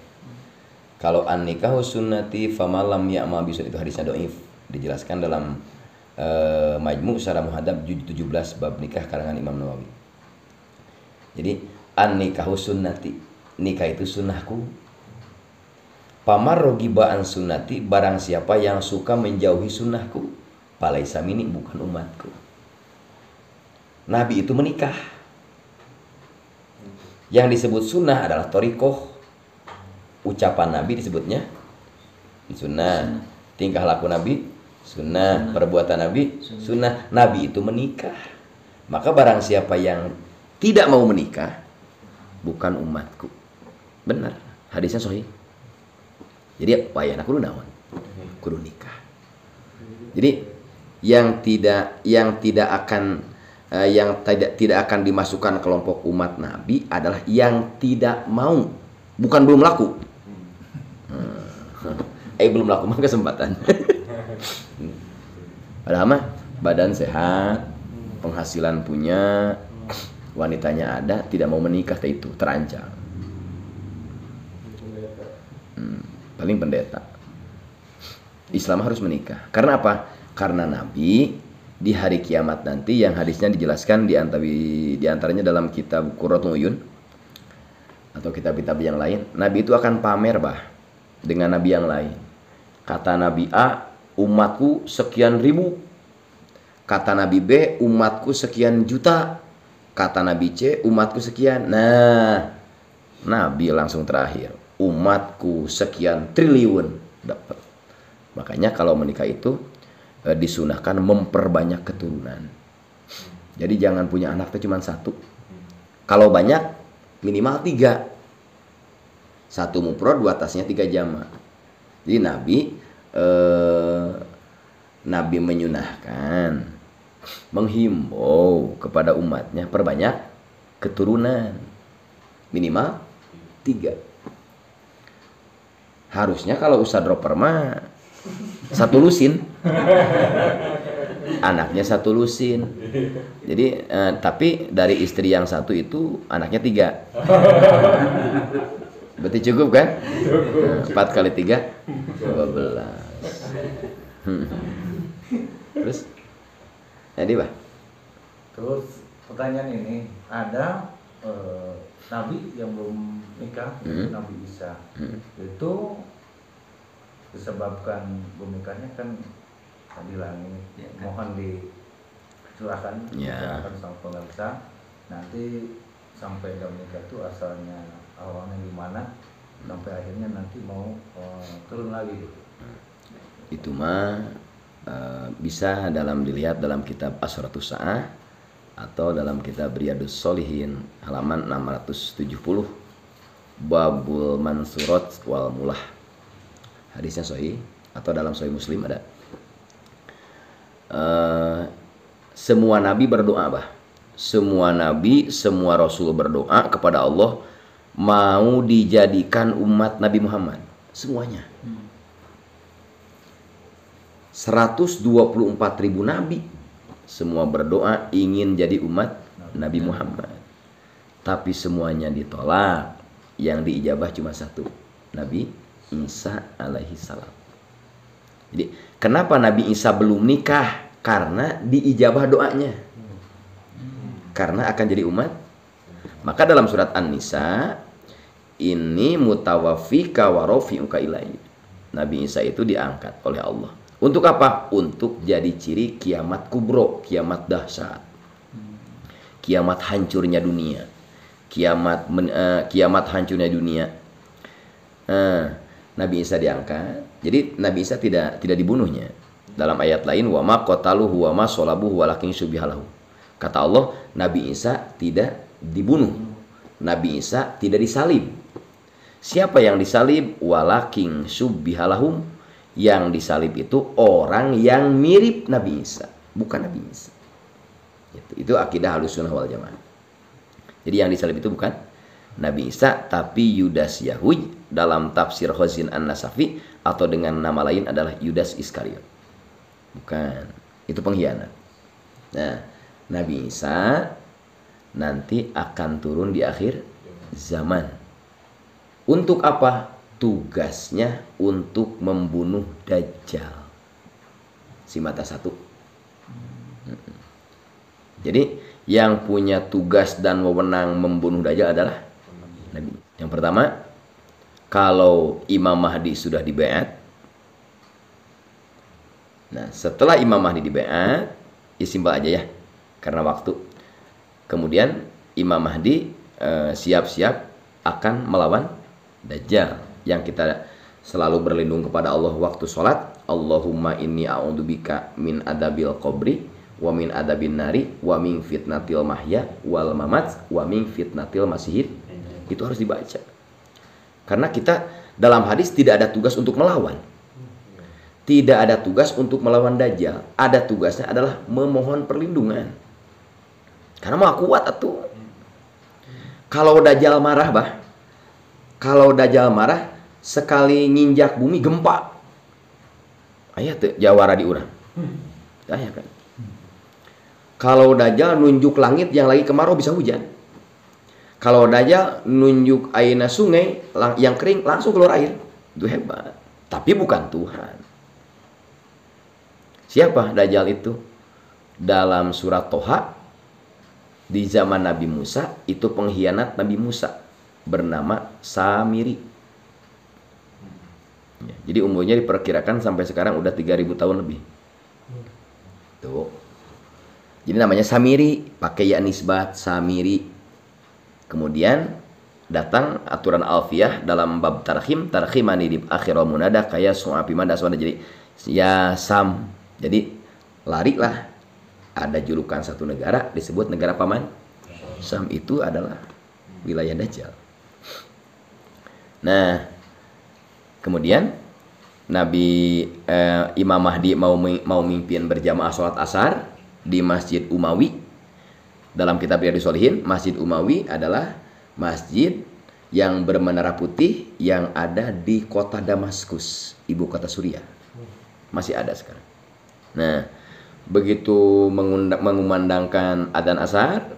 Kalau an-nikahu sunnati famalam ya'ma bisun, itu hadisnya dhaif. Dijelaskan dalam Majmu' Syarah Muhadzab juz 17 bab nikah karangan Imam Nawawi. Jadi an-nikahu sunnati, nikah itu sunnahku. Pamar rogiba an sunnati, barang siapa yang suka menjauhi sunnahku, falaisa minni, bukan umatku. Nabi itu menikah. Yang disebut sunnah adalah thariqah. Ucapan Nabi disebutnya sunnah. Tingkah laku Nabi sunnah. Perbuatan Nabi sunnah. Nabi itu menikah. Maka barang siapa yang tidak mau menikah, bukan umatku. Benar. Hadisnya sahih. Jadi payahna kudu naon? Kudu nikah. Jadi yang tidak akan dimasukkan kelompok umat Nabi adalah yang tidak mau, bukan belum laku. Belum laku mah kesempatan. Padahal mah badan sehat, penghasilan punya, wanitanya ada, tidak mau menikah, itu terancam. Paling pendeta. Islam harus menikah. Karena apa? Karena Nabi di hari kiamat nanti, yang hadisnya dijelaskan di antaranya dalam kitab Qurratul Uyun atau kitab-kitab yang lain, Nabi itu akan pamer dengan Nabi yang lain. Kata Nabi A, umatku sekian ribu. Kata Nabi B, umatku sekian juta. Kata Nabi C, umatku sekian. Nah, Nabi langsung terakhir, umatku sekian triliun dapat. Makanya kalau menikah itu disunahkan memperbanyak keturunan. Jadi jangan punya anak itu cuma satu. Kalau banyak minimal 3. 1 mufrad, 2 tasnya, 3 jamak. Jadi Nabi menyunahkan, menghimbau kepada umatnya perbanyak keturunan, minimal 3. Harusnya kalau Ustadz Roper mah 1 lusin, anaknya 1 lusin. Jadi tapi dari istri yang 1 itu anaknya 3. Berarti cukup kan? 4 kali 3 12. Terus jadi Terus pertanyaan ini, ada Nabi yang belum nikah, Nabi Isa. Itu disebabkan belum nikahnya kan di langit. Mohon dicurahkan sama pemirsa. Nanti sampai dalam nikah itu asalnya awalnya gimana, sampai akhirnya nanti mau turun lagi gitu. Itu mah bisa dilihat dalam kitab Asratus Sa'ah atau dalam kitab Riyadus Sholihin halaman 670, Babul Mansurat wal Mulah. Hadisnya sahih, atau dalam Sahih Muslim ada. Semua nabi berdoa, semua nabi, semua rasul berdoa kepada Allah mau dijadikan umat Nabi Muhammad, semuanya. 124.000 nabi semua berdoa ingin jadi umat Nabi Muhammad, tapi semuanya ditolak. Yang diijabah cuma 1. Nabi Isa alaihi salam. Jadi kenapa Nabi Isa belum nikah? Karena diijabah doanya. Karena akan jadi umat. Maka dalam surat An-Nisa, ini mutawaffika wa rafi'uka ilaihi. Nabi Isa itu diangkat oleh Allah. Untuk apa? Untuk jadi ciri kiamat kubro, kiamat dahsyat. Kiamat hancurnya dunia. Kiamat hancurnya dunia. Nabi Isa diangkat. Jadi Nabi Isa tidak dibunuhnya. Dalam ayat lain, wa ma qataluhu wa ma salabuhu walakin syubihalahu. Kata Allah, Nabi Isa tidak dibunuh. Nabi Isa tidak disalib. Siapa yang disalib? Walakin syubbihalahum. Yang disalib itu orang yang mirip Nabi Isa, bukan Nabi Isa. Itu akidah Ahlussunnah wal Jamaah. Jadi yang disalib itu bukan Nabi Isa, tapi Yudas Yahud dalam tafsir Khazin An-Nasafi, atau dengan nama lain adalah Yudas Iskariot. Bukan, itu pengkhianat. Nah, Nabi Isa nanti akan turun di akhir zaman. Untuk apa? Tugasnya untuk membunuh Dajjal, si mata satu. Jadi yang punya tugas dan wewenang membunuh Dajjal adalah Nabi. Yang pertama, kalau Imam Mahdi sudah dibaiat. Nah, setelah Imam Mahdi dibaiat, ya simpel aja ya, karena waktu. Kemudian Imam Mahdi siap-siap akan melawan Dajjal. Yang kita selalu berlindung kepada Allah waktu sholat. Allahumma inni a'udzubika min adabil qabri wa min adabin nari wa min fitnatil mahya wal mamat wa min fitnatil masihid. Itu harus dibaca. Karena kita dalam hadis tidak ada tugas untuk melawan. Tidak ada tugas untuk melawan Dajjal. Ada tugasnya adalah memohon perlindungan. Karena mah kuat atuh. Kalau Dajjal marah, bah. Kalau Dajjal marah, sekali nginjak bumi gempa. Aya teu jawara di urang. Aya kan. Kalau Dajjal nunjuk langit yang lagi kemarau bisa hujan. Kalau Dajjal nunjuk ayeuna sungai yang kering langsung keluar air. Itu hebat. Tapi bukan Tuhan. Siapa Dajjal itu? Dalam surat Toha, di zaman Nabi Musa, itu pengkhianat Nabi Musa, bernama Samiri. Ya, jadi umurnya diperkirakan sampai sekarang udah 3000 tahun lebih. Tuh. Jadi namanya Samiri, pakai ya nisbat Samiri. Kemudian datang aturan alfiyah dalam bab tarhim ani di akhir munada kaya su'api mada suara. Jadi ya Sam. Jadi larilah. Ada julukan satu negara disebut negara paman Sam, itu adalah wilayah Dajjal. Nah, kemudian Imam Mahdi mau mimpin berjamaah sholat asar di Masjid Umawi. Dalam kitab Riyadhus Shalihin, Masjid Umawi adalah masjid yang bermenara putih yang ada di kota Damaskus, ibu kota Suriah. Masih ada sekarang. Nah, begitu mengumandangkan adzan asar,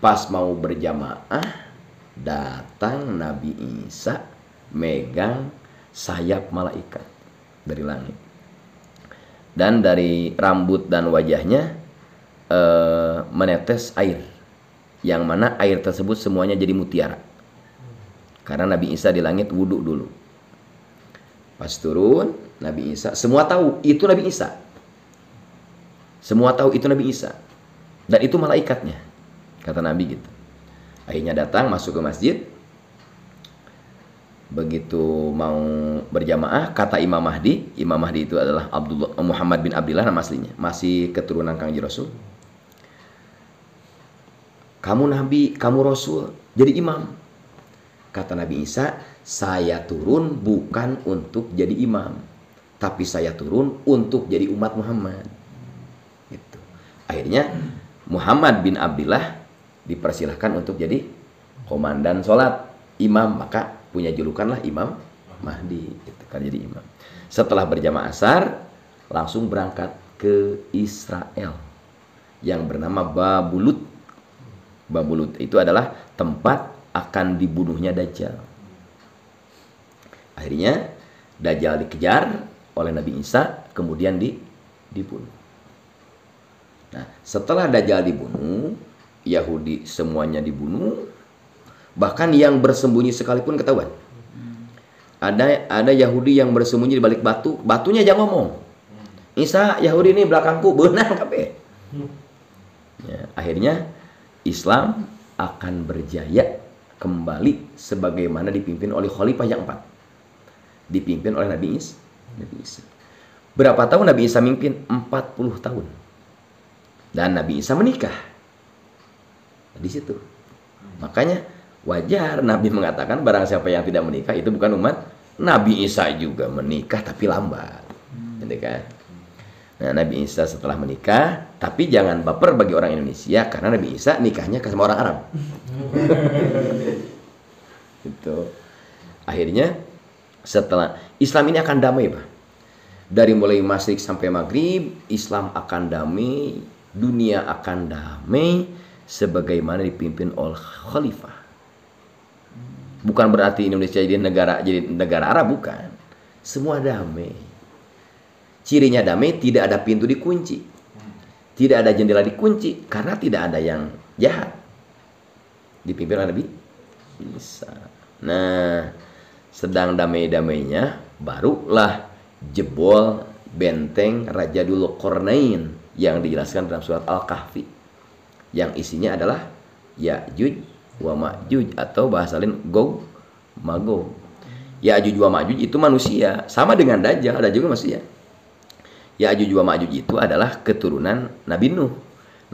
pas mau berjamaah, datang Nabi Isa megang sayap malaikat dari langit. Dan dari rambut dan wajahnya menetes air, yang mana air tersebut semuanya jadi mutiara. Karena Nabi Isa di langit wudhu dulu. Pas turun Nabi Isa, semua tahu itu Nabi Isa. Semua tahu itu Nabi Isa. Dan itu malaikatnya, kata Nabi gitu. Akhirnya datang masuk ke masjid. Begitu mau berjamaah, kata Imam Mahdi itu adalah Muhammad bin Abdillah nama aslinya, masih keturunan Kangjeng Rasul. Kamu Nabi, kamu Rasul, jadi imam. Kata Nabi Isa, saya turun bukan untuk jadi imam, tapi saya turun untuk jadi umat Muhammad. Gitu. Akhirnya Muhammad bin Abdillah dipersilahkan untuk jadi komandan sholat, imam, maka punya julukanlah Imam Mahdi, gitu kan, jadi imam. Setelah berjamaah asar, langsung berangkat ke Israel yang bernama Babulut. Babulut itu adalah tempat akan dibunuhnya Dajjal. Akhirnya Dajjal dikejar oleh Nabi Isa, kemudian dibunuh. Nah, setelah Dajjal dibunuh, Yahudi semuanya dibunuh, bahkan yang bersembunyi sekalipun ketahuan. Ada Yahudi yang bersembunyi di balik batu, batunya jangan ngomong. Isa, Yahudi ini belakangku, beunang kabeh. Ya, akhirnya Islam akan berjaya kembali sebagaimana dipimpin oleh khalifah yang 4. Dipimpin oleh Nabi Isa. Berapa tahun Nabi Isa mimpin? 40 tahun. Dan Nabi Isa menikah. Di situ. Makanya wajar Nabi mengatakan barang siapa yang tidak menikah itu bukan umat. Nabi Isa juga menikah tapi lambat. Gitu kan? Nah, Nabi Isa setelah menikah, tapi jangan baper bagi orang Indonesia karena Nabi Isa nikahnya sama orang Arab. Gitu. Akhirnya setelah Islam ini akan damai, Pak. Dari mulai Masyrik sampai Maghrib, Islam akan damai, dunia akan damai sebagaimana dipimpin oleh khalifah. Bukan berarti Indonesia jadi negara Arab, bukan. Semua damai. Cirinya damai, tidak ada pintu dikunci. Tidak ada jendela dikunci karena tidak ada yang jahat. Dipimpin oleh Nabi Isa. Nah, sedang damai-damainya barulah jebol benteng Raja Dzulqarnain yang dijelaskan dalam surat Al-Kahfi, yang isinya adalah Ya'juj wa Ma'juj atau bahasa lain Gog Magog. Ya'juj wa Ma'juj itu manusia, sama dengan Dajjal, ada juga manusia. Ya'juj wa Ma'juj itu adalah keturunan Nabi Nuh.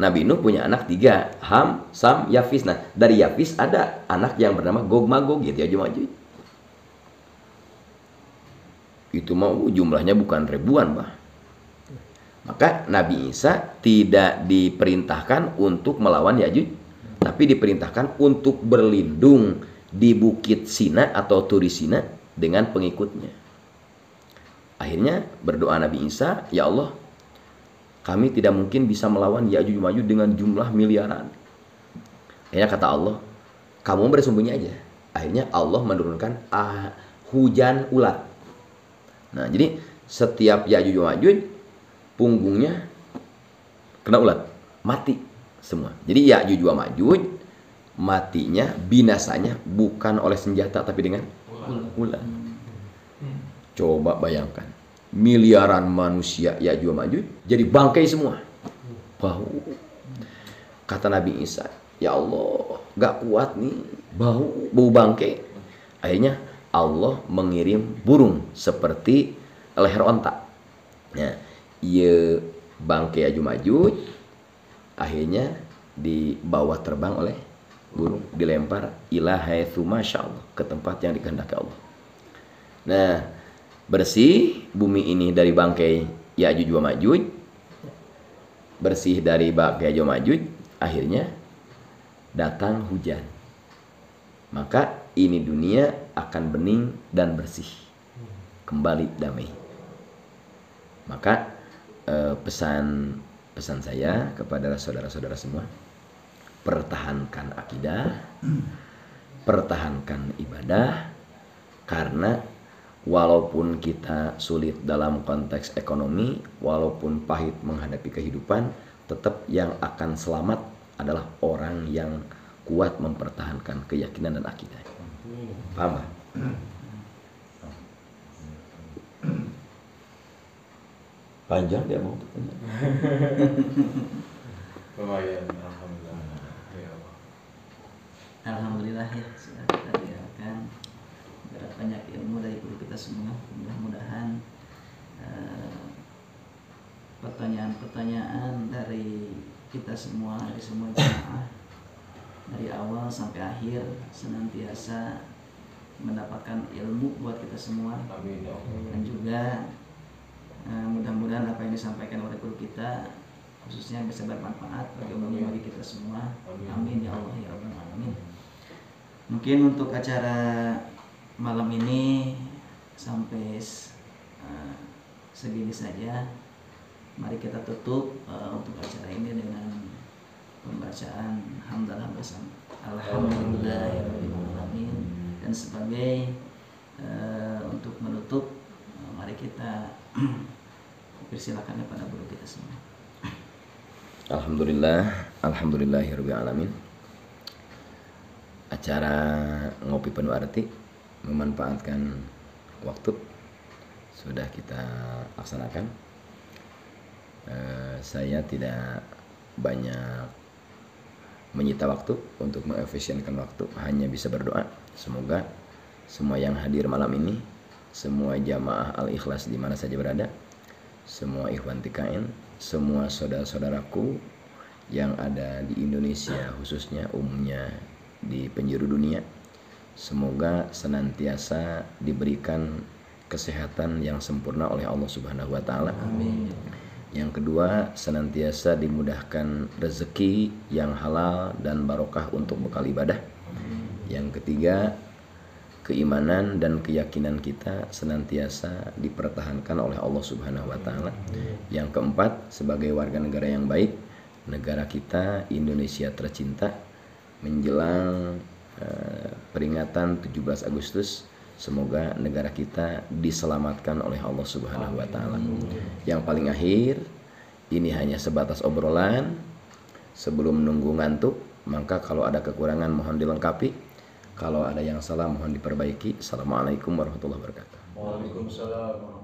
Nabi Nuh punya anak 3, Ham, Sam, Yafis. Nah, dari Yafis ada anak yang bernama Gog Magog gitu, Ya'juj Ma'juj. Itu mau jumlahnya bukan ribuan, Pak. Maka Nabi Isa tidak diperintahkan untuk melawan Ya'juj, tapi diperintahkan untuk berlindung di Bukit Sina atau Turi Sina dengan pengikutnya. Akhirnya berdoa Nabi Isa, ya Allah, kami tidak mungkin bisa melawan Ya'juj Ma'juj dengan jumlah miliaran. Akhirnya kata Allah, kamu bersembunyi aja. Akhirnya Allah menurunkan hujan ulat. Nah, jadi setiap Ya'juj Ma'juj punggungnya kena ulat, mati semua. Jadi Ya'juj Ma'juj matinya, binasanya bukan oleh senjata tapi dengan ulat. Coba bayangkan, miliaran manusia Ya'juj Ma'juj jadi bangkai semua. Bau. Kata Nabi Isa, ya Allah, gak kuat nih, bau bangkai. Akhirnya Allah mengirim burung seperti leher onta. Nah, ia bangkai Ya'juj Ma'juj akhirnya dibawa terbang oleh burung, dilempar ila haitsu masyaallah, ke tempat yang dikehendaki Allah. Nah, bersih bumi ini dari bangkai Ya'juj wa Ma'juj, bersih dari bangkai Ya'juj wa Ma'juj, akhirnya datang hujan. Maka ini dunia akan bening dan bersih, kembali damai. Maka pesan saya kepada saudara-saudara semua, pertahankan akidah, pertahankan ibadah, karena walaupun kita sulit dalam konteks ekonomi, walaupun pahit menghadapi kehidupan, tetap yang akan selamat adalah orang yang kuat mempertahankan keyakinan dan akidah. Paham, Pak? Panjang dia mau bertanya. Lumayan, alhamdulillah. Ya Allah. Alhamdulillah ya, sudah kita dengarkan berat banyak ilmu dari guru kita semua. Mudah-mudahan pertanyaan-pertanyaan dari kita semua, dari semua jemaah, dari awal sampai akhir senantiasa mendapatkan ilmu buat kita semua. Amin ya Allah. Dan juga mudah-mudahan apa yang disampaikan oleh guru kita khususnya bisa bermanfaat bagi bagi kita semua. Amin ya Allah ya Rabbal alamin. Mungkin untuk acara malam ini sampai segini saja. Mari kita tutup untuk acara ini dengan pembacaan hamdalah bersama. Alhamdulillah ya Rabbil alamin. Dan sebagai untuk menutup, mari kita persilakan kepada guru kita semua. Alhamdulillahirabbil alamin. Acara ngopi penuh arti memanfaatkan waktu sudah kita laksanakan. Saya tidak banyak menyita waktu untuk mengefisienkan waktu, hanya bisa berdoa semoga semua yang hadir malam ini, semua jamaah Al-Ikhlas di mana saja berada, semua ikhwan TKN, semua saudara-saudaraku yang ada di Indonesia khususnya, umumnya di penjuru dunia, semoga senantiasa diberikan kesehatan yang sempurna oleh Allah Subhanahu wa taala. Amin. Yang kedua, senantiasa dimudahkan rezeki yang halal dan barokah untuk bekal ibadah. Yang ketiga, keimanan dan keyakinan kita senantiasa dipertahankan oleh Allah Subhanahu wa taala. Yang keempat, sebagai warga negara yang baik, negara kita Indonesia tercinta menjelang peringatan 17 Agustus, semoga negara kita diselamatkan oleh Allah Subhanahu wa taala. Yang paling akhir, ini hanya sebatas obrolan. Sebelum menunggu ngantuk, maka kalau ada kekurangan mohon dilengkapi. Kalau ada yang salah mohon diperbaiki. Assalamualaikum warahmatullahi wabarakatuh. Waalaikumsalam.